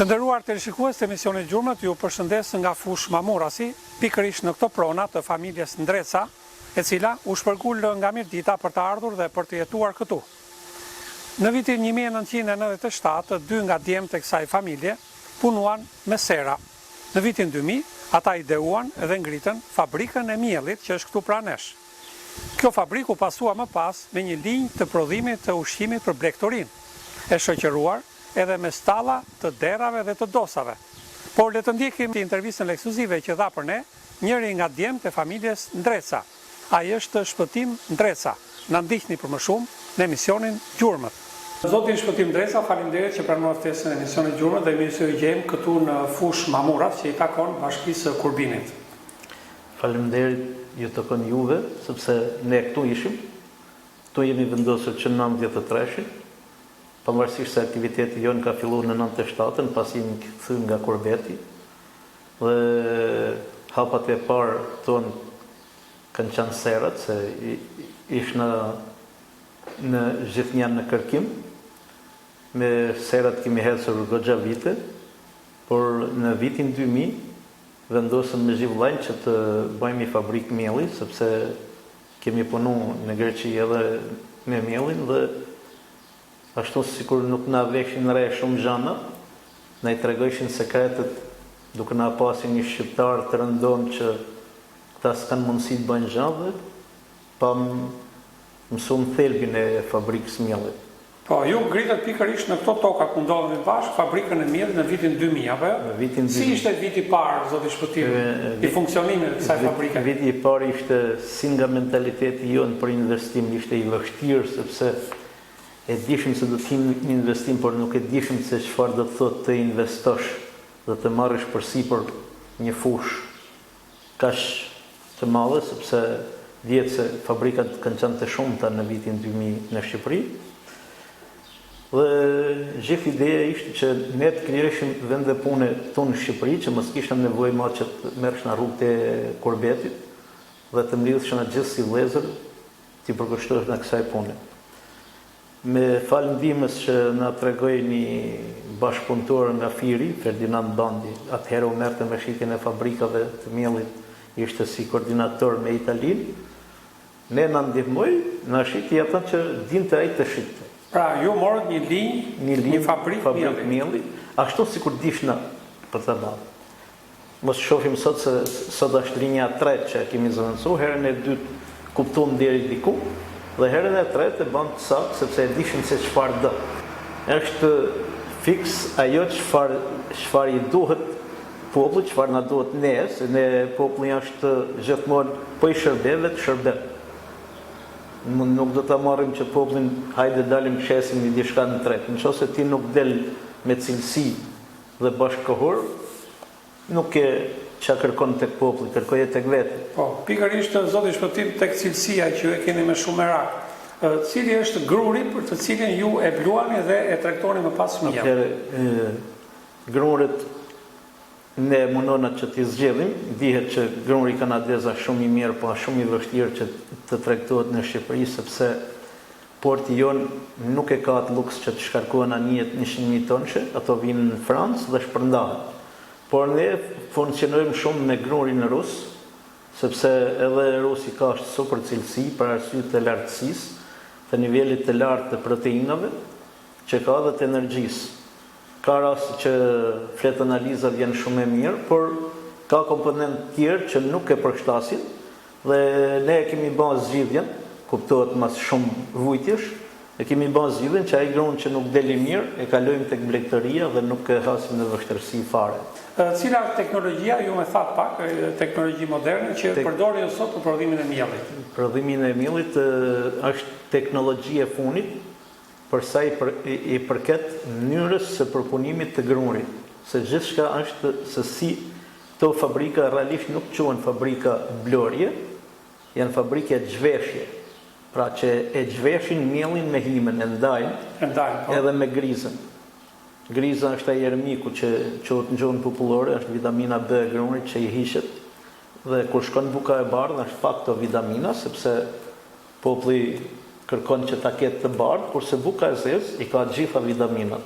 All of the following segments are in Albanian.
Të nderuar teleshikues të emisionit Gjurmët, ju përshëndes nga fush Mamurasi, pikërisht në këto prona të familjes Ndreca, e cila u shpërngul nga Mirdita për të ardhur dhe për të jetuar këtu. Në vitin 1997, dy nga djemtë e kësaj familje punuan me sera. Në vitin 2000, ata ideuan dhe ngritën fabrikën e miellit që është këtu pranë nesh. Kjo fabrikë u pasua më pas me një linjë të prodhimit të ushqimit për blegtorin, e shoqëruar edhe me stalla të derave dhe të dosave. Por le të ndjekim intervistën ekskluzive që dha për ne njëri nga djemtë e familjes Ndreca. Ai është Shpëtim Ndreca. Na ndiqni për më shumë në emisionin Gjurmët. Zoti Shpëtim Ndreca, faleminderit që pranuat ftesën e emisionit Gjurmët dhe mirë se u gjejmë këtu në fush Mamuras që i takon bashkisë Kurbinit. Faleminderit ju takon juve, sepse ne këtu ishim. Këtu jemi vendosur që në 93-shin. Pavarësisht se aktiviteti jonë ka filluar në 97-ën, pasi jemi kthyer nga Kurbeti. Dhe hapat e parë tonë kanë qenë serat, se ish në gjithnjën në kërkim. Me serat kemi ecur goxha vite, por në vitin 2000 vendosëm me zhvillajnë që të bëjmë një fabrikë mielli, sepse kemi punu në Greqi edhe me mielin dhe ashtu sikur nuk na veshin re shumë gjana, na i tregojshin sekretet duke na pasin një shqiptar të rëndom që ta s'kan mundësi të bëjnë gjallë, pa mësuar thelbin e fabrikës miellit. Po, ju ngritët pikërisht në këto toka ku ndodhemi bashkë fabrikën e miellit në vitin 2000, apo jo? Në vitin 2000. Si ishte viti i parë, zoti Shpëtim, i funksionimit të kësaj fabrike? Viti i parë ishte si nga mentaliteti jonë për investim, ishte i vështirë, sepse e dishim se do të kemi një investim, por nuk e dishim se çfarë do të thotë të investosh dhe të marrësh përsipër një fushë kaq të madhe, sepse dihet se fabrikat kanë qenë të shumta në vitin 2000 në Shqipëri. Dhe gjithë ideja ishte që ne të krijojmë vende pune tonë në Shqipëri, që mos kishim nevojë më që të merresh në rrugët e Kurbetit dhe të mblidheshin gjithë si vëllezër ti përkushtohesh në kësaj pune. Me falë ndihmës që na tregoi një bashkëpunëtor nga Firi, Ferdinand Bandi, atëherë u merrte me shitjen e fabrikave të miellit, ishte si koordinator me Italinë. Ne na ndihmoi, na shiti ata që dinte ai të shitte. Pra, ju morët një linjë, një fabrikë mielli, ashtu sikur dishna për të bërë. Mos shohim sot se sot është linja 3 që kemi zëvendësuar, herën e dytë kuptuam deri diku. Dhe herën e tretë e bën të saktë sepse e dishin se çfarë do. Është fiks ajo çfarë i duhet popullit, çfarë na duhet ne, se ne populli është gjithmonë po i shërbeve të shërbem. Nuk do ta marrim që popullin hajde dalim shesim një diçka në tretë. Nëse ti nuk del me cilësi dhe bashkëkohor, nuk e çka kërkon tek populli, kërkoje tek vetë. Po, pikërisht zoti Shpëtim tek cilësia që ju e keni me shumë merak. Cili është gruri për të cilin ju e bluani dhe e tregtoni më pas mirë? Atëherë grurit ne mundona që t'i zgjedhim, dihet që gruri kanadeza shumë i mirë, po shumë i vështirë që të tregtohet në Shqipëri, sepse porti jon nuk e ka atë luks që të shkarkohen anijet 100.000 tonëshe, ato vinë në Francë dhe shpërndahen. Por ne funksionojmë shumë me grurin rus, sepse edhe rusi ka super cilësi për arsye të lartësisë, të nivelit të lartë të proteinave, që ka edhe të energjisë. Ka raste që flet analiza vjen shumë e mirë, por ka komponentë tjerë që nuk e përshtasin dhe ne e kemi bërë zgjidhjen, kuptohet mas shumë vujtjesh, e kemi bërë zgjidhjen që ai grun që nuk deli mirë e kalojmë tek blegtoria dhe nuk e hasim në vështirësi fare. Cila teknologjia, ju më thatë pak, teknologji moderne që përdorin sot për prodhimin e miellit? Prodhimin e miellit është teknologji e funit, përsa i përket mënyrës së përpunimit të grurit. Se gjithçka është se si këto fabrika realisht nuk quhen fabrika blorje, janë fabrika zhveshje. Pra që e zhveshin mielin me himen, e ndajnë edhe me grizën. Griza është ai ermiku që quhet në gjuhën popullore, është vitamina B e grunit që i hiqet. Dhe kur shkon buka e bardhë është pak të vitamina, sepse populli kërkon që ta ketë të bardhë, kurse buka e zezë i ka gjitha vitaminat.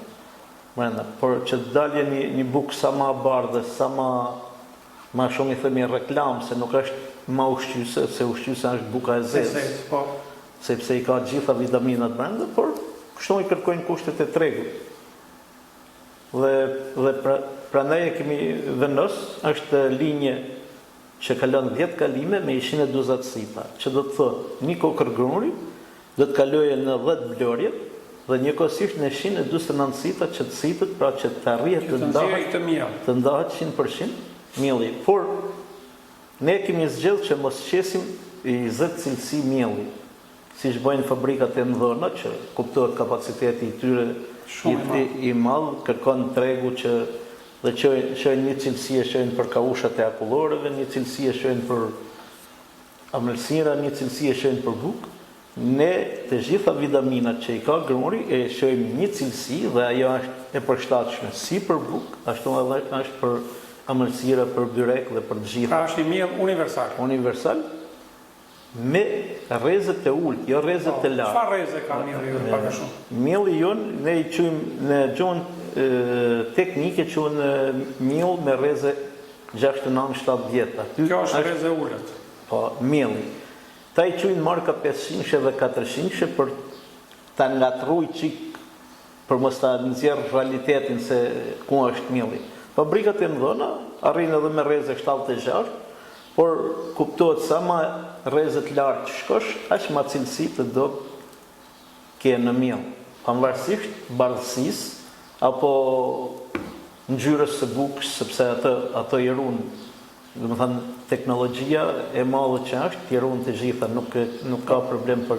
brenda, por që të dalje një bukë sa ma bardhë, sa ma shumë i themi reklam, se nuk është ma ushqyse, se ushqyse është buka e zezë, sepse i ka gjitha vitaminat brenda, por kështu i kërkojnë kushtet e tregut. Dhe prandaj e kemi vendos, është linje që kalon 10 kalime me 140 sita, që do të thotë një kokër grumri do të kalojë në 10 blorje dhe njëkohësisht në 149 sita që të sitët, pra që të arrihet të ndahet 100% mielli. Por ne kemi zgjedhur që mos qesim 20 cilësi mielli, siç bëjnë fabrikat e mëdha, që kuptohet kapaciteti i tyre i madh, kërkon tregu që dhe shojnë një cilësi e shojnë për kaushat e akullorëve, një cilësi e shojnë për amëlsira, një cilësi e shojnë për bukë. Ne të gjitha vitaminat që i ka grumri e shojmë një cilësi dhe ajo është e përshtatshme si për bukë, ashtu edhe është për amëlsira, për byrek dhe për të gjitha. Pra është një miell universal. Universal, me rrezet e ulët, jo rrezet e lartë. Çfarë rreze ka mielli ju pak a shumë? Mielli jon ne i quajmë në gjuhën teknike quhen miell me rreze 69-70. Kjo është rreze ulët. Po, mielli. Ta i quajnë marka 500 dhe 400 për ta ngatruj çik për mos ta nxjerr realitetin se ku është mielli. Fabrikat e mëdha arrin edhe me rreze 76, por kuptohet sa ma rreze të lartë shkosh, aq ma cilësi të do ke në miell. Pavarësisht bardhësisë apo ngjyrës së bukës, sepse ato i ruan. Domethënë teknologjia e madhe që është, i ruan të gjitha, nuk ka problem për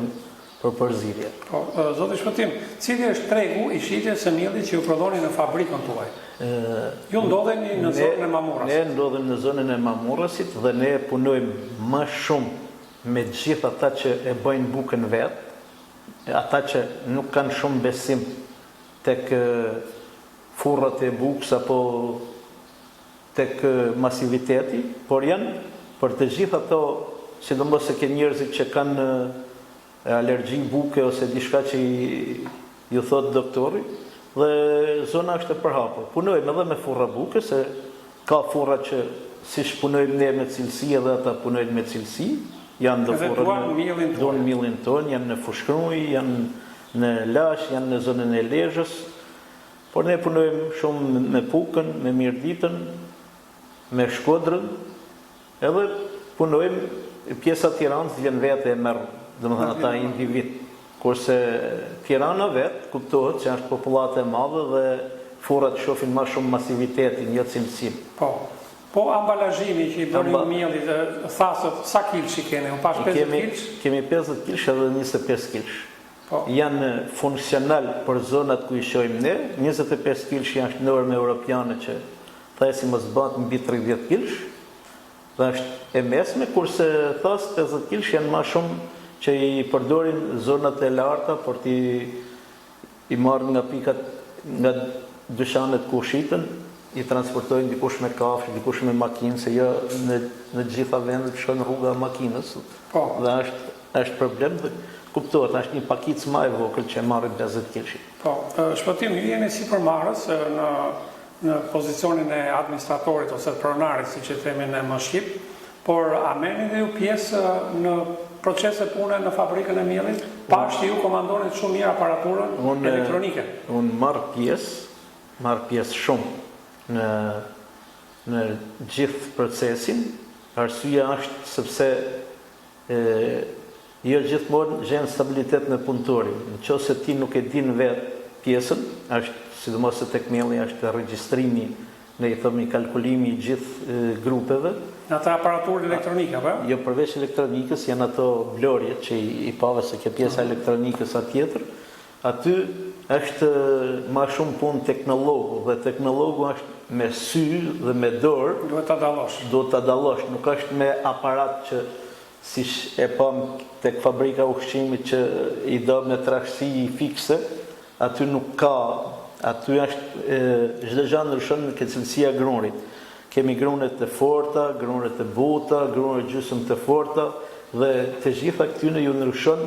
përzierje. Po, zoti Shpëtim, cili është tregu i shitjes së miellit që ju prodhoni në fabrikën tuaj? Ju ndodheni në zonën e Mamurasit. Ne ndodhemi në zonën e Mamurasit dhe ne punojmë më shumë me gjithë ata që e bëjnë bukën vetë, ata që nuk kanë shumë besim tek furrat e bukës apo tek masiviteti, por janë për të gjithë ato, sidomos se ke njerëzit që kanë alergji buke ose diçka që ju thot doktori, dhe zona është e përhapur. Punojmë edhe me furra buke, se ka furra që siç punojmë ne me cilësi edhe ata punojnë me cilësi, janë do furra duan mielin ton, janë në Fushkruj, janë në Lash, janë në zonën e Lezhës, por ne punojmë shumë me Pukën, me Mirditën, me Shkodrën, edhe punojmë pjesa Tiranës vjen vetë e merr, domethënë ata individ, kurse Tirana vetë kuptohet që është popullate e madhe dhe furrat shohin më shumë masivitetin, jo cilësinë. Po ambalazhimi që i bëni miellit, thasët, sa kilsh i keni? U pash 50 kilsh? Kemi 50 kilsh edhe 25 kilsh. Janë funksional për zonat ku i shohim ne, 25 kilsh janë normë europiane që thajsi mos bëhet mbi 30 kilsh, dhe është e mesme, kurse thas 50 kilsh janë më shumë që i përdorin zonat e larta për i marrin nga pikat, nga dyshanet ku shiten, i transportojnë dikush me kafshë, dikush me makinë, se jo në gjitha vendet shkon rruga makinës. Dhe është problem dhe kuptohet, është një pakicë më e vogël që marrin 50 kilsh. Po, Shpëtim, ju jeni sipërmarrës në pozicionin e administratorit ose pronarit, siç e themi ne më shqip, por a merrni dhe ju pjesë në procese pune në fabrikën e miellit? Pashtë ju komandonit shumë mirë aparaturën elektronike. Unë marr pjesë shumë në gjithë procesin. Arsyeja është sepse jo gjithmonë gjen stabilitet në punëtorin. Nëse ti nuk e din vetë pjesën, është sidomos tek mielli është regjistrimi, ne i themi kalkulimi i gjithë grupeve. Në atë aparaturë elektronike, apo? Jo, përveç elektronikës, janë ato blorjet që i pave se ke pjesa elektronikës atjetër. Aty është ma shumë punë teknologu, dhe teknologu është me sy dhe me dorë. Duhet ta dallosh. Duhet ta dallosh, nuk është me aparat që si e pam tek fabrika ushqimit që i do me trashësi fikse, aty nuk ka, aty është çdo gjë ndryshon me cilësia e grurit. Kemi grunet të forta, grunet të buta, grunet gjysmë të forta, dhe të gjitha këtyne ju ndryshon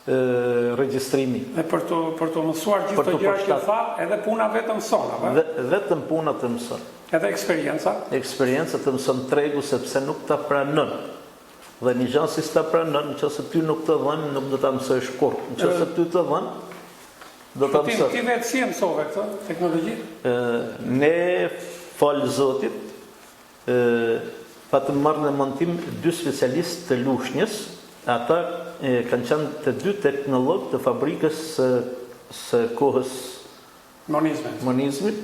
regjistrimi. Dhe për të mësuar gjithë të gjëra që tha, edhe puna vetëm mëson, apo? Vetëm puna të mëson. Edhe eksperjenca? Eksperjenca të mëson tregu sepse nuk ta pranon. Dhe një gjë si s'ta pranon, nëse ty nuk të dhën, nuk do ta mësosh kurrë. Nëse ty të dhën, do ta mësosh. Ti vetë si e mësove këtë teknologji? Ne fal Zotit, pa të marrë në montim 2 specialistë të lushnjës, ata kanë qenë të 2 teknologë të fabrikës së kohës monizmit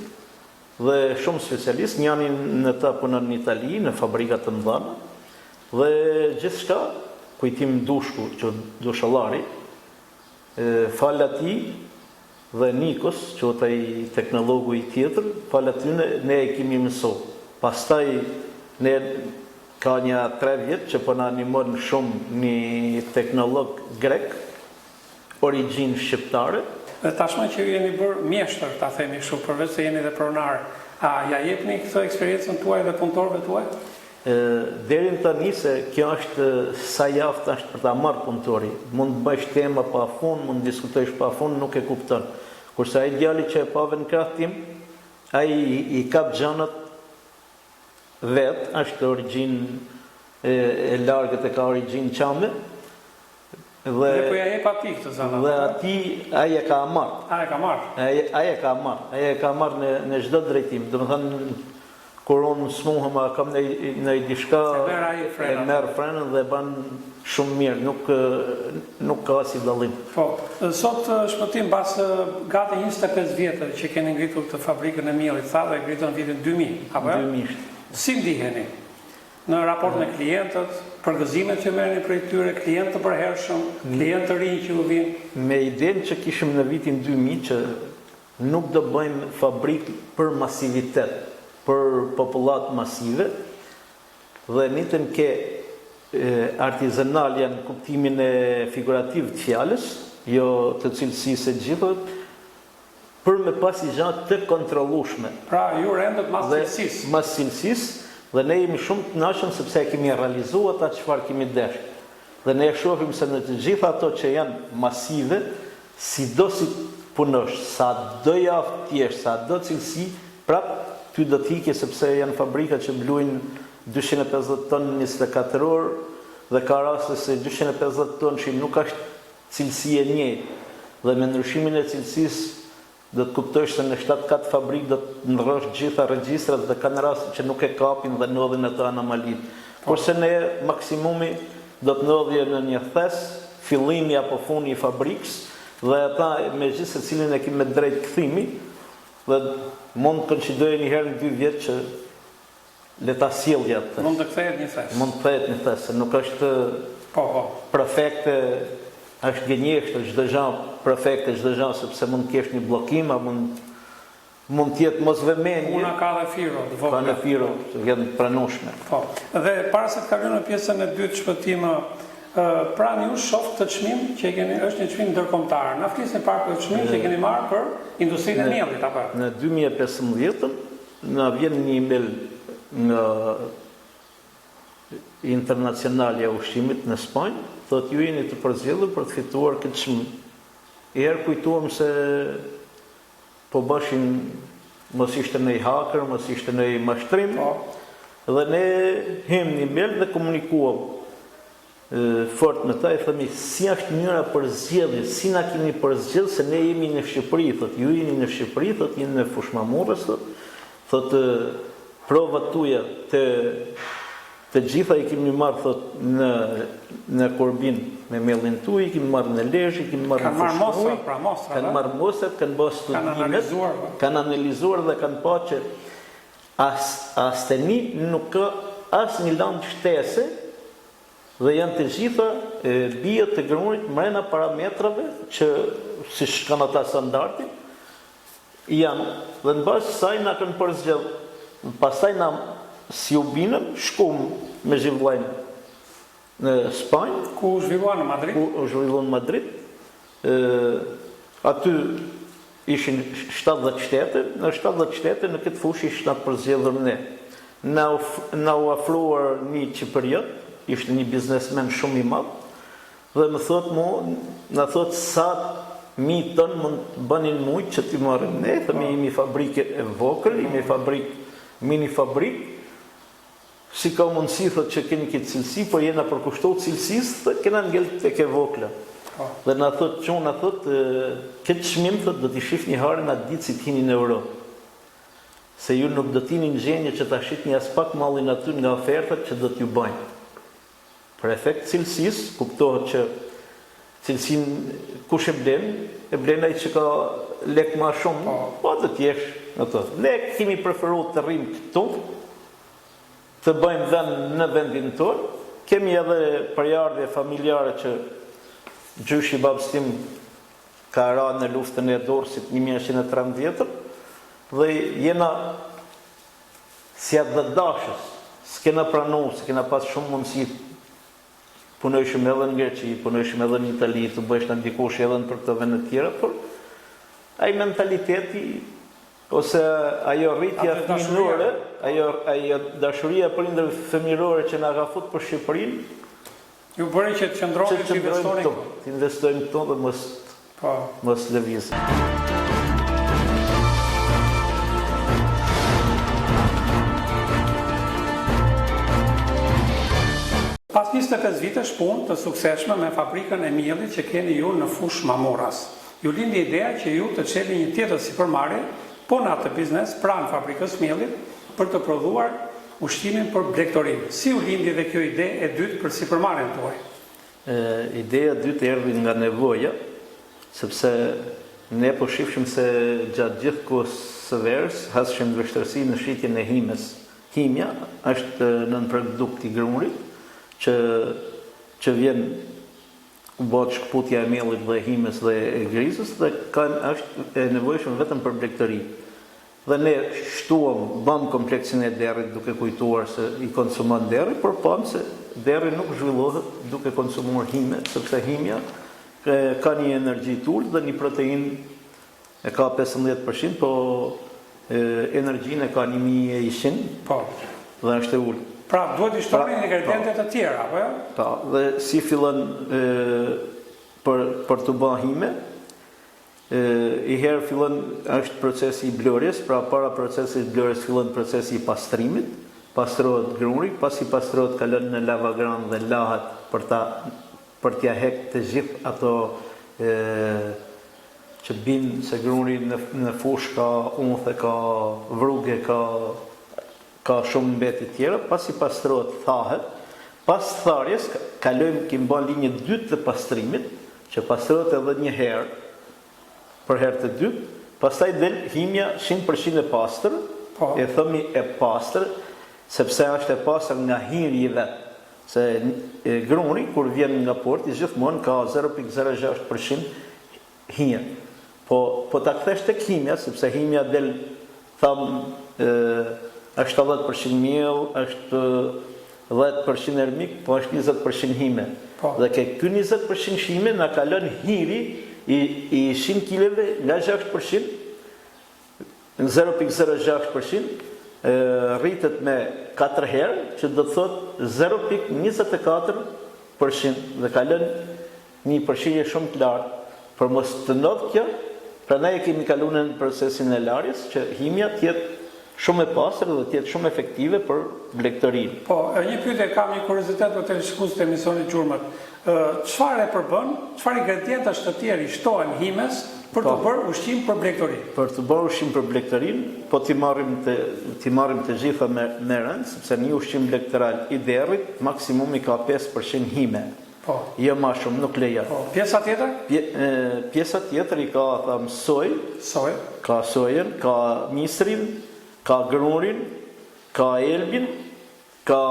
dhe shumë specialistë, njëri në ta punon në Itali, në fabrika të mëdha, dhe gjithçka, kujtim Dushku, që Dushallari, fal atij dhe Nikos, që ata i teknologu i tjetër, fal atyne ne e kemi mësuar. Pastaj ne ka një 3 vjet që po na animon shumë një teknolog grek, origjinë shqiptare. Dhe tashmë që ju jeni bërë mjeshtër, ta themi kështu, përveç se jeni dhe pronar, a ja jepni këtë eksperiencën tuaj dhe punëtorëve tuaj? Deri tani se kjo është sa javë tash për ta marrë punëtori. Mund të bësh tema pa fund, mund të diskutosh pa fund, nuk e kupton. Kurse ai djali që e pave në krah tim, ai i kap gjanat vet, është origjinë e largët, e ka origjinë qame. Dhe po ja jep atij këtë zanat. Dhe atij ai e ka marrë. Ai e ka marrë. Ai e ka marrë në çdo drejtim. Domethënë kur unë smuhem kam në diçka e merr frenën dhe ban shumë mirë, nuk ka si dallim. Po, sot shpëtim pas gati 25 vjetëve që keni ngritur këtë fabrikën e miellit, tha dhe ngritën në vitin 2000, apo? 2000. Si ndiheni në raport me klientët, përgëzimet që merrni prej tyre, klientë të përhershëm, klientë të rinj që u vinë? Me idenë që kishim në vitin 2000 që nuk do bëjmë fabrikë për masivitet, për popullat masive, dhe nitën ke artizanalja në kuptimin e figurativ të fjalës, jo të cilësisë e gjithët, për me pasi gjatë të kontrollueshme. Pra, ju rendët mas cilësisë. Mas cilësisë, dhe ne jemi shumë të kënaqur sepse kemi realizuar ata çfarë kemi dashur. Dhe ne e shohim se në të gjitha ato që janë masive, sido si punosh, sa do javë tjesh, sa do cilësi, prap ty do t'ike sepse janë fabrika që blujnë 250 tonë 24 orë dhe ka raste se 250 tonë që nuk është cilësi e njëjtë. Dhe me ndryshimin e cilësisë do të kuptosh se në 7-4 fabrikë do të ndrosh gjitha regjistrat dhe kanë raste që nuk e kapin dhe ndodhin ato anomalitë. Kurse ne maksimumi do të ndodhje në një thes, fillimi apo funi i fabrikës dhe ata me gjithë secilin e kemi me drejt kthimi dhe mund të konsideroj një herë në 2 vjet që le ta sjellja atë. Mund të kthehet një thes. Mund të kthehet një thes, nuk është prefekte, është gënjeshtër çdo gjë, prefekte çdo gjë sepse mund të kesh një bllokim, mund të jetë mosvëmendje. Puna ka dhe firo të vogla. Ka dhe firo që janë pranueshme. Po. Dhe para se të kalojmë në pjesën e dytë shpëtim, pra ju shoh të çmim që keni, është një çmim ndërkombëtar. Na flisni pak për çmimin që keni marrë për industrinë e miellit apo? Në 2015 na vjen një email nga Internacionalja e Ushqimit në Spanjë, thotë ju jeni të përzgjedhur për të fituar këtë çmim. Herë kujtuam se po bëshin, mos ishte në i hacker, mos ishte në i mashtrim, dhe ne hem një mail dhe komunikuam fort me ta, i thëmi, si është njëra përzgjedhje, si na keni përzgjedhë, se ne jemi në Shqipëri, thot, ju jeni në Shqipëri, thot, jeni në Fushmamurës, thot, provat tuja të gjitha i kemi marrë, thot, në Korbin, me mellin tuaj, kemi marrë në Lezhë, kemi marrë në Fushmuj, kanë marrë mostrat, kanë bërë studimet, kanë analizuar dhe kanë pa që asteni nuk ka asë një landë shtese dhe janë të gjitha bie të grunit mrena parametrave që si kanë ata standardin janë dhe në bazë saj na kanë përzgjedh. Pastaj na si u binëm, shkum me zhvillajnë në Spanjë. Ku u zhvilluan në Madrid? Ku u zhvilluan në Madrid. Aty ishin 70 shtete, në 70 shtete në këtë fushë ishtë na përzgjedhur ne. Na u afruar një Çipëriot, ishte një biznesmen shumë i madh, Dhe më thot sa 1000 ton mund të bënin mujt që t'i marrim ne, thëmi jemi fabrike e vogël, jemi mini fabrik, si ka mundësi thot që keni këtë cilësi, por jena përkushtohet cilësisë, thot kena ngel tek e vogla. Dhe na thot çuna thot këtë çmim thot do t'i shihni harën atë ditë si t'hini në Europë. Se ju nuk do t'jini në gjendje që ta shihni as pak mallin aty nga ofertat që do t'ju bëjnë. Për efekt cilësisë kuptohet që cilësinë kush e blen ai që ka lek më shumë, po do të jesh ato. Ne kemi preferuar të rrim këtu, të bëjmë vend në vendin tonë. Kemi edhe përjardhje familjare që gjyshi babës tim ka ra në luftën e Dorësit 1913 dhe jena si atë dhe dashës, s'kena pranu, s'kena pas shumë mundësi, punojshëm edhe në Greqi, punojshëm edhe në Itali, të bëjsh në ndikosh edhe në për të vende tjera, por ai mentaliteti ose ajo rritja fëmijërore, ajo dashuria prindërve fëmijërore që na ka fut për Shqipërinë, ju bëri që të qëndroni që investonin këtu. Të investojmë këtu dhe mos lëvizim. Pas 25 vitesh punë të suksesshme me fabrikën e miellit që keni ju në fushë Mamuras, ju lindi ideja që ju të çelni një tjetër sipërmarrje, po në atë biznes pranë fabrikës miellit për të prodhuar ushqimin për blegtorinë. Si u lindi dhe kjo ide e dytë për sipërmarrjen tuaj? Ideja e dytë erdhi nga nevoja, sepse ne po shifshim se gjatë gjithë kohës së verës hasshim vështirësi në shitjen e himes. Himja është nën produkt i grurit që vjen bëhet shkputja e miellit dhe himes dhe e grizës dhe është e nevojshme vetëm për blegtori. Dhe ne shtuam, bëm kompleksin e derrit duke kujtuar se i konsumon derri, por pam se derri nuk zhvillohet duke konsumuar hime, sepse himja ka një energji të ulët dhe një protein e ka 15%, po energjinë e ka 1100, dhe është e ulët. Pra, duhet i shtonin ingredient të tjera, apo jo? Po, dhe si fillon për të bërë hime, i herë fillon është procesi i blorjes, pra para procesit blorjes fillon procesi i pastrimit, pastrohet gruri, pasi pastrohet kalon në lavagran dhe lahet për t'ja hek të gjithë ato që binë se gruri në fush ka unthe, ka vruge, ka shumë mbeti tjera, pasi pastrohet thahet, pas tharjes kalojmë kim bën linjë 2 të pastrimit, që pastrohet edhe një herë, për herë të dytë, pastaj del himja 100% e pastër, e thëmi e pastër, sepse është e pastër nga hiri i vetë. Se gruri, kur vjen nga porti, gjithmonë ka 0.06% hije. Po ta kthesh tek himja, sepse himja del, është 70% miell, është 10% ermik, po është 20% hime. Dhe ke ky 20% hime na kalon hiri i 100 kileve nga 6%, në 0.06%, rritet me 4 herë, që do të thot 0.24%, dhe kalon një përshirje shumë të lartë. Për mos të ndodhë kjo, pra ne kemi kaluar në procesin e larjes, që himja tjetë shumë e pastër dhe tjetë shumë efektive për blegtorinë. Po, një pyetje, kam një kuriozitet për televizionistët e emisionit Gjurmët. Çfarë e përbën, çfarë ingredientash të tjerë i shtohen himes për të bërë ushqim për blegtorinë? Për të bërë ushqim për blegtorinë, po t'i marrim të gjitha me rënd, sepse një ushqim blegtoral i derrit maksimumi ka 5% hime. Po. Jo më shumë, nuk leja. Po. Pjesa tjetër? Pjesa tjetër i ka soj, ka sojen, ka misrin, ka grurin, ka elbin, ka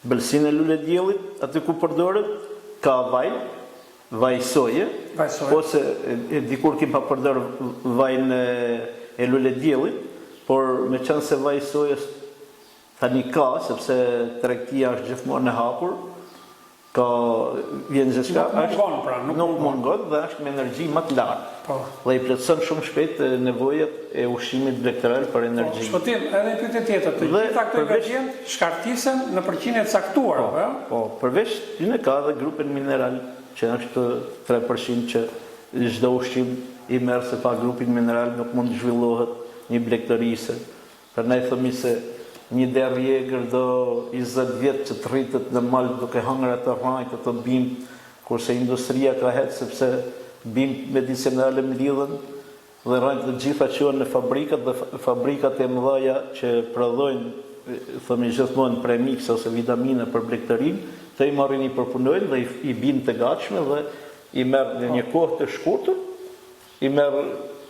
bëlsin e lule diellit, aty ku përdoret, ka vaj soje, ose dikur kim pa përdor vajin e lule diellit, por me qenë se vaj sojes tani ka, sepse tregtia është gjithmonë e hapur, vjen gjithçka, nuk mungon dhe është me energji më të lartë. Po. Dhe i plotëson shumë shpejt nevojat e ushqimit vektoral për energji. Shpëtim, edhe një pyetje tjetër, të gjitha këto ingredient shkartisen në përqindje të caktuara, po, përveç tyne ka edhe grupin mineral, që është 3% që çdo ushqim i merr se pa grupin mineral nuk mund të zhvillohet një blegtërise. Prandaj themi se një derë jegër do 20 vjet që të rritet në mal duke hëngrë atë rrajtë të bimë, kurse industria ka hetë sepse bimë medicinale mlidhen dhe rrajtë të gjitha qënë në fabrikat dhe fabrikat e mëdhaja që prodhojnë, thëmi gjithmonë premix ose vitamine për blegtërin, të i marrin i përpunojnë dhe i bimë të gatshme dhe i merë në një kohë të shkurtër, i merë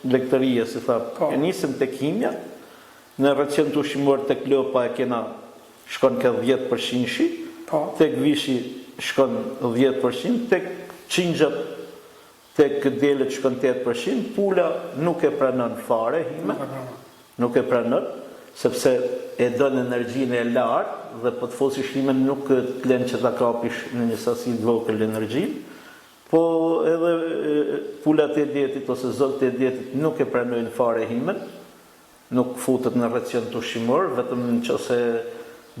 blegtëria, si tha, e nisim të kimja, në racion të ushqimor të klopa e kena shkon ka 10% shi, tek vishi shkon 10%, tek qingjat, tek delet shkon 8%, pula nuk e pranon fare, nuk e pranon, sepse e donë energjinë e lartë dhe po të fosi shlimen nuk të len që ta kapish në një sasi të vogël energjinë, po edhe pulat e detit ose zotë e detit nuk e pranojnë fare himen, nuk futet në racion të ushqimor, vetëm në qëse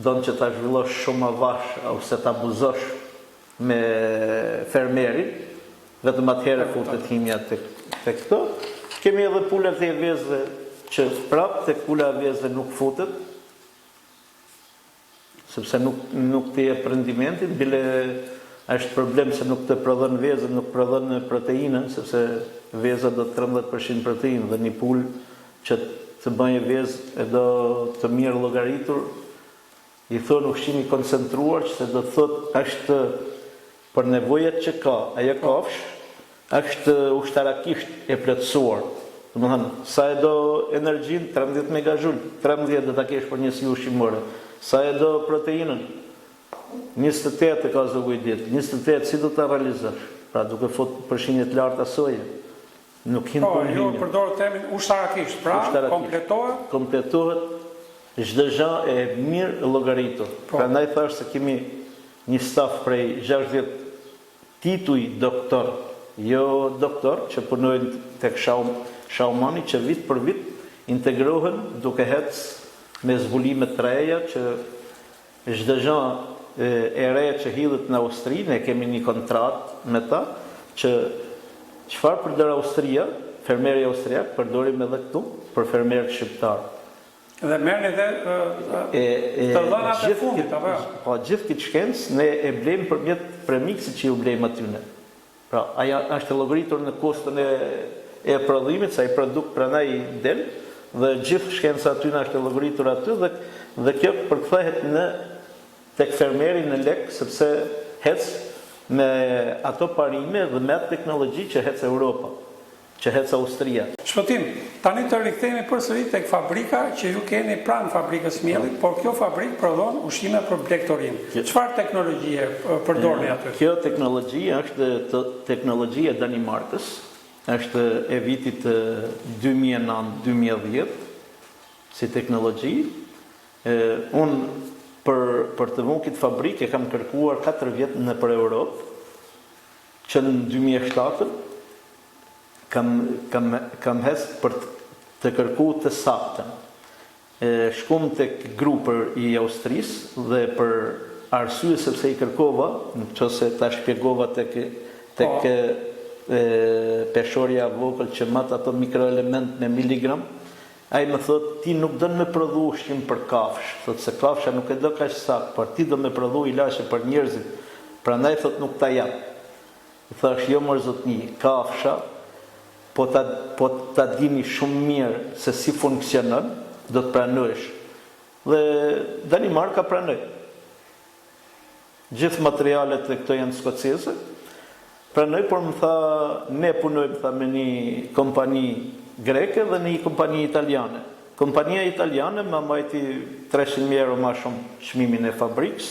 donë që ta zhvillosh shumë avash ose ta abuzosh me fermerin, vetëm atëherë futet himja të këto. Kemi edhe pullat e vezëve që prapë të pula e vezëve nuk futet, sepse nuk të jep rendimentin, bile është problem se nuk të prodhon vezën, nuk prodhon proteinën, sepse veza do 13% proteinë dhe një pul që të bëjë vezë e do të mirë llogaritur, i thonë ushqimi koncentruar, që se do të thotë është për nevojat që ka, ajo kafsh, është ushtarakisht e plotësuar. Domethënë, sa e do energjinë, 13 megajul, 13 do ta kesh për një si ushqimore. Sa e do proteinën, 28 e ka zoguj ditë, 28 si do ta realizosh? Pra duke fut përqindje të larta soje. Nuk hinë për ju përdorë termin ushtarakisht, pra kompletohet çdo gjë e mirë llogaritur. Prandaj thash se kemi një staf prej 60 tituj doktor, jo doktor që punojnë tek Shaumani, që vit për vit integrohen duke hecë me zbulime të reja, që çdo gjë e re që hidhet në Austri, ne kemi një kontratë me ta, që çfarë përdor Austria, fermeri austriak, përdorim edhe këtu për fermerët shqiptar. Dhe merrni dhe të dhënat e fundit, apo? Po, gjithë këtë shkencë ne e blejmë përmjet premiksit që ju blejmë atyne. Pra, aja është llogaritur në kostën e prodhimit, sa i produkt pranaj i del, dhe gjithë shkenca atyne është llogaritur aty, dhe kjo përkthehet në tek fermeri në lek, sepse hec me ato parime dhe me atë teknologji që hec Europa, që hec Austria. Shpëtim, tani të rikthehemi përsëri tek fabrika që ju keni pranë fabrikës miellit, por kjo fabrikë prodhon ushqime për blegtorin. Çfarë teknologjie përdorni aty? Kjo teknologji është teknologjia e Danimarkës, është e vitit 2009-2010 si teknologji. Unë për të vënë këtë fabrikë kam kërkuar 4 vjet në për Europë, që në 2007 kam hes për të kërkuar të saktën. Shkum tek grupër i Austrisë dhe për arsye sepse i kërkova, nëse ta shpjegova tek peshorja vogël që mat ato mikroelement me miligram, ai më thot, ti nuk do me prodhu ushqim për kafsh, thot se kafsha nuk e do kaq sakt, por ti do me prodhu ilaçe për njerëzit, prandaj thot nuk ta jap. I thash, jo mor zotni, kafsha, po ta dini shumë mirë se si funksionon, do të pranosh. Dhe Danimarka pranoi. Gjithë materialet e këto janë skoceze, pranoi, por më tha, ne punojmë tha, me një kompani greke dhe një kompani italiane. Kompania italiane më mbajti 300.000 euro ma shumë çmimin e fabrikës,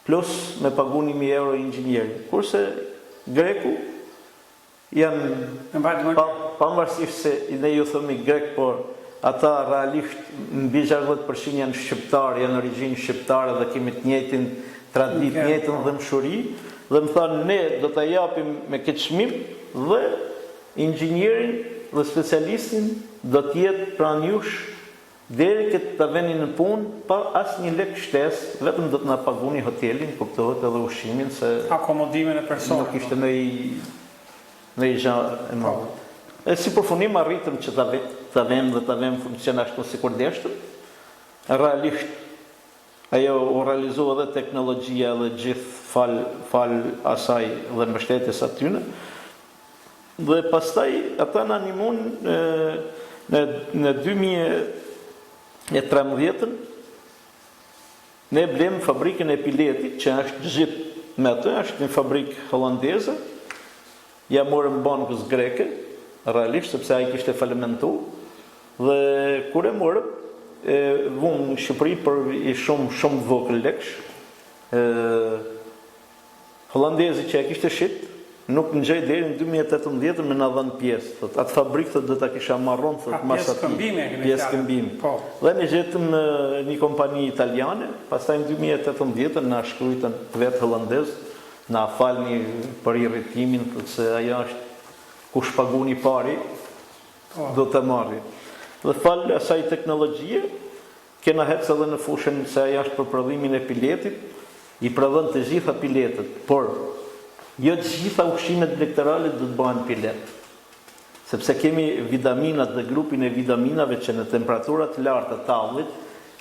plus me pagu 1.000 euro inxhinieri. Kurse greku janë pavarësisht se ne ju themi grek, por ata realisht mbi 60% janë shqiptarë, janë origjinë shqiptare dhe kemi të tradit njëjtën dëmshuri, dhe më thanë ne do ta japim me këtë çmim dhe inxhinierin dhe specialistin do të jetë pranë jush deri këtë ta veni në punë pa asnjë lek shtesë, vetëm do të na paguni hotelin, kuptohet, edhe ushqimin se akomodimin e personit. Nuk ishte në i gjë e madhe. E si përfunim arritëm që ta vëmë funksion ashtu si kur deshtëm. Realisht ajo u realizua dhe teknologjia dhe gjithë fal asaj dhe mbështetjes atyne. Dhe pastaj ata na animon në 2013 ne blem fabrikën e piletit që është gjithë me atë, është një fabrikë holandeze. Ja morëm bankës greke, realisht sepse ai kishte falimentu, dhe kur e morëm vumë në Shqipëri për i shumë vogël lekësh. Holandezi që e kishte shit nuk ngjej deri në 2018 me na dhënë pjesë. Atë fabrikë do ta kisha marrën pjesë këmbimi. Dhe ne gjetëm një kompani italiane, pastaj në 2018 na shkruajtën vetë holandez, na falni për irritimin, se ajo është kush paguni pari do të marri. Dhe fal asaj teknologjie kena hecë edhe në fushën se ajo është për prodhimin e piletit, i prodhon të gjitha piletet, por jo të gjitha ushqimet lektorale do të bëhen pilet. Sepse kemi vitaminat dhe grupin e vitaminave që në temperaturat të larta të tallit,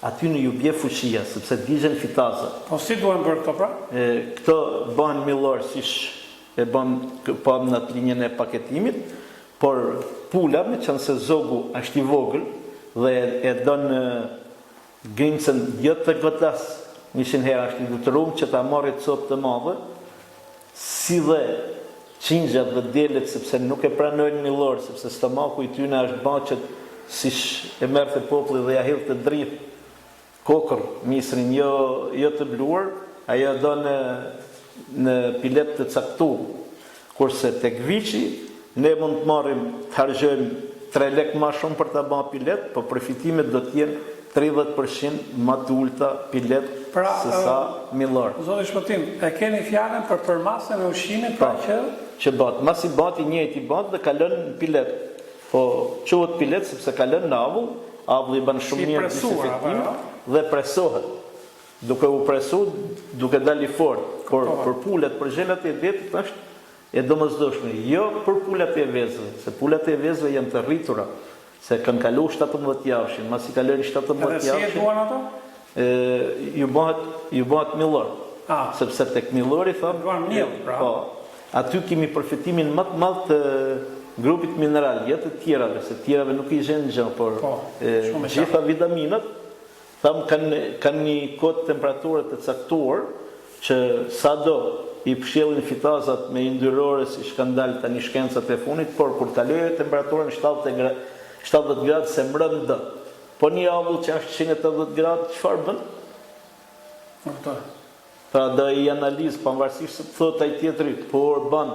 aty në ju bje fuqia, sepse digjen fitaza. Po si duhen bërë këto pra? Këto bëhen millor, siç e bën në atë linjën e paketimit, por pula, me qenë se zogu është i vogël dhe e don grimcën jo të gotas, 100 herë është i luturum që ta marrë copë të madhe, si dhe qingjat dhe delet, sepse nuk e pranojnë millor, sepse stomaku i tyne është baqet siç e merrte populli dhe ja hidhte të dritë kokër, misrin jo të bluar, ajo do në pilet të caktuar. Kurse tek viçi ne mund të marrim, të harxojmë 3 lek më shumë për ta bërë pilet, por përfitimet do të jenë 30% më të ulta pilet se sa millor. Zoti Shpëtim, e keni fjalën për përmasën e ushqimit pra që bëhet, masi bëhet i njëjti bëhet dhe kalon në pilet. Po quhet pilet sepse kalon në avull, avulli bën shumë mirë dezinfektim dhe presohet. Duke u presuar, duke dalë fort, por për pulat, për gjelat e detit është e domosdoshme, jo për pulat e vezëve, se pulat e vezëve janë të rritura, se kanë kalu 17 javshin, masi kalojnë 17 javshin. Edhe si e duan ato? Ju bëhet millor. Sepse tek millori thonë, duan miell, pra. Po, aty kemi përfitimin më të madh të grupit mineral, jo të tjerave, se tjerave nuk i gjen gjë, por gjitha vitaminat tham kanë një kod temperature të caktuar që sado i pshjellin fitazat me yndyrore si kanë dalë tani shkencat e funit, por kur kalojë temperaturën 70 gradë se mbrëm dë. Po një avull që është 180 gradë, çfarë bën? Pra do i analizë pavarësisht se thot ai tjetri, por bën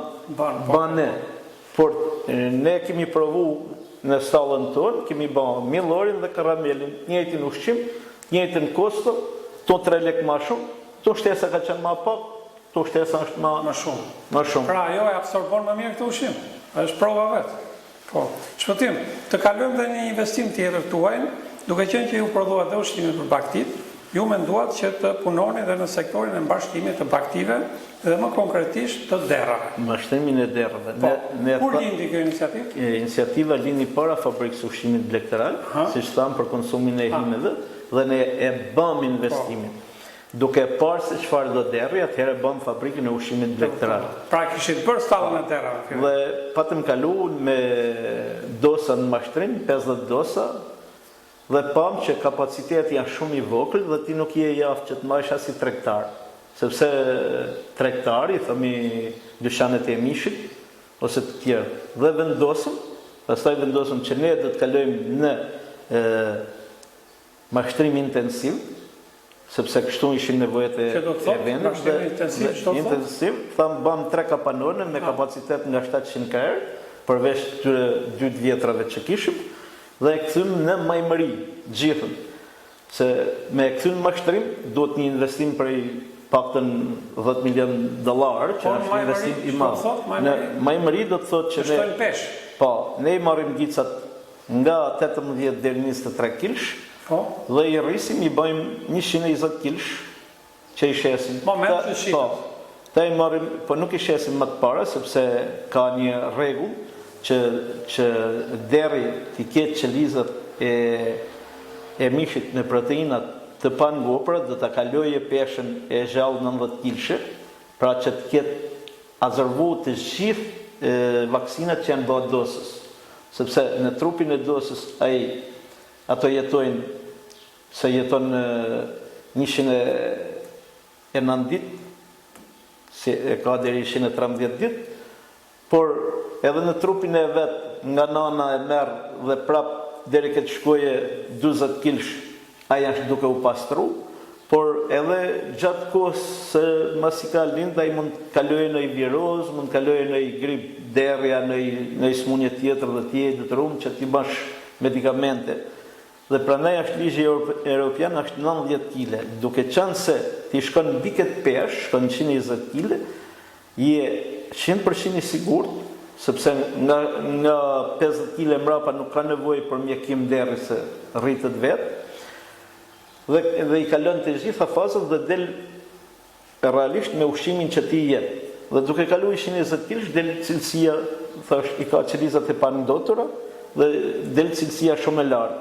ne. Por ne kemi provu në stallën tonë, kemi bën millorin dhe karamelin, njëjtin ushqim, njëjtin kosto, to 3 lek më shumë, to shtesa ka qenë më pak, to shtesa është më shumë. Pra ajo e absorbon më mirë këtë ushqim. Është prova vetë. Po, Shpëtim, të kalojmë dhe një investim tjetër tuaj, duke qenë që ju prodhuat dhe ushqime për baktit, ju menduat që të punoni dhe në sektorin e mbashkimit të baktive dhe më konkretisht të derrave. Mbashkimin e derrave. Kur lindi kjo iniciativë? Iniciativa lindi para fabrikës ushqimit blegteral, siç thamë për konsumin e himeve, dhe ne e bëm investimin. Duke parë se çfarë do derri, atëherë bëm fabrikën e ushqimit blegteral. Pra kishit bërë stallën e derrave. Dhe patëm kalu me dosa në mashtrim, 50 dosa, dhe pam që kapaciteti janë shumë i vogël dhe ti nuk je javë që të marrësh as si tregtar. Sepse tregtari, themi dyqanet e mishit ose të tjerë, dhe pastaj vendosëm që ne do të kalojmë në mashtrim intensiv, sepse kështu ishin nevojat e vendit dhe intensiv, thamë bëm 3 kapanone me kapacitet nga 700 kr, përveç këtyre 2 vjetrave që kishim, dhe e kthym në majmëri gjithën. Se me e kthym mashtrim duhet një investim prej paktën $10 milion, që është investim i madh. Majmëri do të thotë që shtojnë pesh. Po, ne i marrim gicat nga 18 deri 23 kilsh, dhe i rrisim, i bëjmë 120 kilsh që i shesim. Moment të shitës. Po, ta i marrim, po nuk i shesim më të para, sepse ka një rregull që deri t'i ketë qelizat e mishit në proteinat të pangopra, dhe ta kaloje peshën e gjallë 90 kilshe, pra që të ketë azërvu të gjithë vaksinat që janë bëhet dosës. Sepse në trupin e dosës ato jetojnë, se jeton 109 ditë, si e ka deri 113 ditë, por edhe në trupin e vetë nga nana e merë dhe prap deri këtë shkoje 20 kilsh, aja është duke u pastru, por edhe gjatë kohës se mas i ka lindë, ai mund kalojë në i viroz, mund kalojë në i grip derja, në i smunje tjetër dhe tjetë të rumë që t'i bash medikamente. Dhe pranaj është ligji Europian është 90 kg, duke qenë se ti shkon mbi këtë peshë, shkon 120 kg, je 100% i sigurt, sepse nga 50 kg mrapa nuk ka nevojë për mjekim derri se rritet vetë, dhe i kalon të gjitha fazat dhe del realisht me ushqimin që ti jep. Dhe duke kalu 120 kg, del cilësia, thash, i ka qelizat e pandotura, dhe del cilësia shumë e lartë.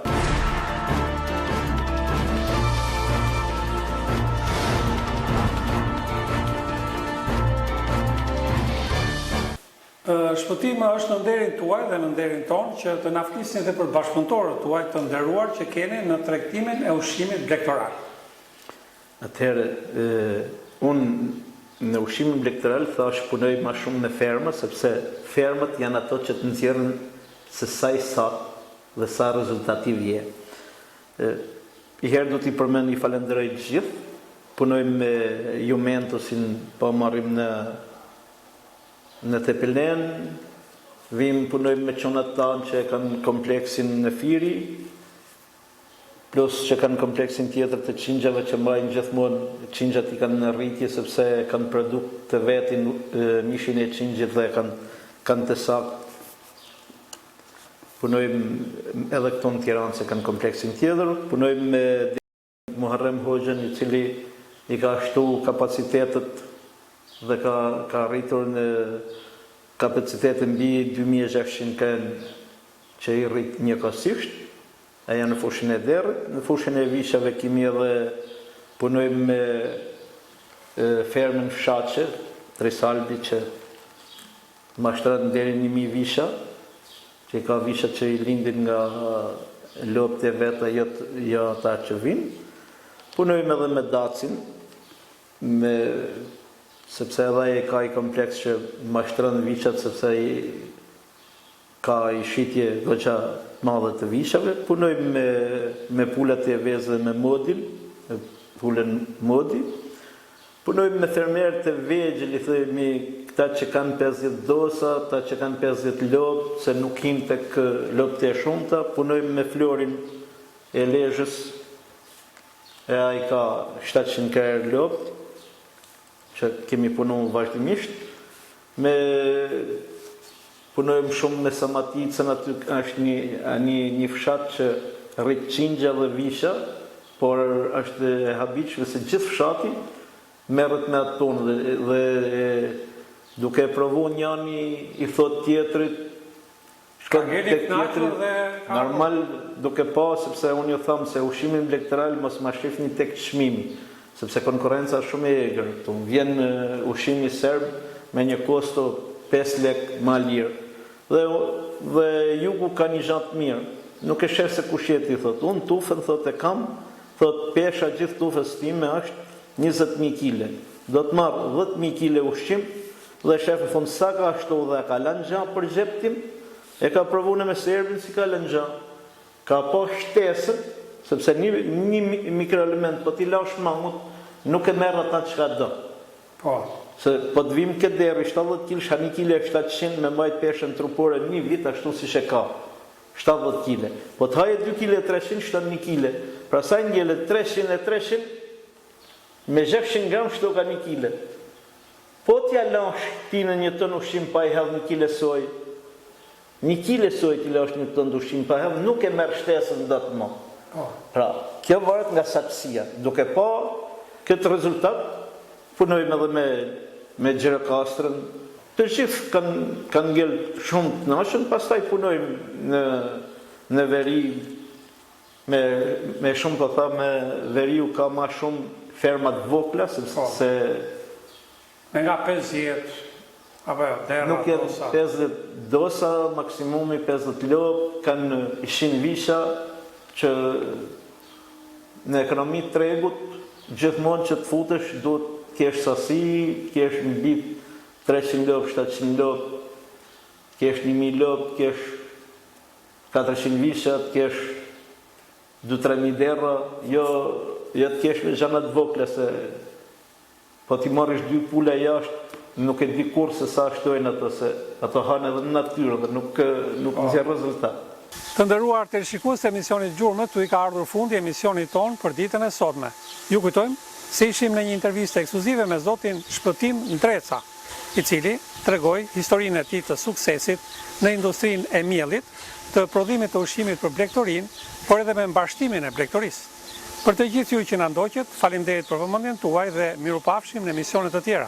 Shpëtimi është në nderin tuaj dhe në nderin tonë që të na flisni edhe për bashkëpunëtorët tuaj të nderuar që keni në tregtimin e ushqimit blegtoral. Atëherë, unë në ushqimin blegtoral thash punoj më shumë në ferma, sepse fermat janë ato që të nxjerrin se sa i saktë dhe sa rezultativ je. I herë do t'i përmend i falenderoj të gjithë. Punojmë me Jumentusin, po marrim në Tepelen, punojmë me çunat tanë që kanë kompleksin në Firi, plus që kanë kompleksin tjetër të qingjave që mbajnë gjithmonë, qingjat i kanë në rritje sepse kanë produkt të vetin mishin e qingjit dhe kanë të saktë. Punojmë edhe këto në Tiranë se kanë kompleksin tjetër, punojmë me Muharrem Hoxhën, i cili i ka shtu kapacitetet dhe ka rritur në kapacitetin mbi 2600 kënë që i rrit njëkohësisht, aja në fushën e derrit, në fushën e vishave kemi edhe punojmë me fermën fshatqe, Trisalbi që mashtron deri 1000 visha, që i ka visha që i lindin nga lopët e veta, jo ata që vinë. Punojmë edhe me Dacin, sepse edhe e ka i kompleks që mashtron vishat, sepse ka i shitje goxha madhe të vishave. Punojmë me pulat e vezë dhe me modil, me pulën modi. Punojmë me fermerët e vegjël, i themi këta që kanë 50 dosa, ata që kanë 50 lopë, se nuk hinë tek lopët e shumta. Punojmë me Florin e Lezhës, e ai ka 700 kërë lopë, që kemi punu vazhdimisht. Punojmë shumë me Samaticën, aty është një fshat që rrit qingja dhe visha, por është e habitshme se gjithë fshati merret me atë tonë dhe duke provu njani i thot tjetrit, shkon tek tjetri, normal duke pa, sepse unë ju tham se ushqimin blegtoral mos ma shifni tek çmimi, sepse konkurenca është shumë e egër. Vjen ushqimi serb me një kosto 5 lek ma lirë. Dhe jugu ka një gjatë mirë. Nuk e shef se kush jeti, thot. Unë tufën, thot, e kam, thot, pesha gjithë tufës time është 20.000 kg. Do të marrë 10.000 kg ushqim, dhe shefë thonë, sa ka ashtu dhe ka lanë gjatë për gjeptim, e ka provune me serbin si ka lanë gjatë. Ka po shtesën, sepse një mikroelement, po t'i lash mangut, nuk e merë ata që ka do. Se po të vim këtë deri, 70 kg, 1 kg 700 me majt peshën trupore një vit, ashtu si që ka. 70 kg. Po të haje 2 kg 300, shton 1 kg. Pra sa ngele 300 e 300, me 600 gram shtoka 1 kile. Po t'ja lash ti në 1 ton ushqim pa i hedh 1 kile soj, 1 kile soj t'i lash 1 ton ushqim pa hedh, nuk e merr shtesën dot më. Pra, kjo varet nga saktësia. Duke pa këtë rezultat, punojmë edhe me Gjirokastrën. Të gjithë kanë ngel shumë të nashën, pastaj punojmë në veri me shumë të tha, me veriu ka ma shumë fermat vogla, sepse nga 50, apo dera, nuk jenë 50 dosa, maksimumi 50 lopë, kanë 100 visha, që në ekonomi të tregut, gjithmonë që të futesh, duhet kesh sasi, kesh mbi 300 lopë, 700 lopë, kesh 1000 lopë, kesh 400 vishat, kesh 2-3 dera, jo të kesh me gjanat vogla, se po t'i marrish 2 pula jashtë, nuk e di kur se sa shtojnë ato, se ato hanë edhe në natyrë dhe nuk nxjerr rezultat. Të nderuar teleshikues të emisionit Gjurmët, tu i ka ardhur fundi emisionit ton për ditën e sotme. Ju kujtojmë se ishim në një intervistë ekskluzive me zotin Shpëtim Ndreca, i cili tregoi historinë e tij të suksesit në industrinë e miellit, të prodhimit të ushqimit për blegtorin, por edhe me mbashtimin e blegtorisë. Për të gjithë ju që na ndoqët, faleminderit për vëmendjen tuaj dhe mirupafshim në emisione të tjera.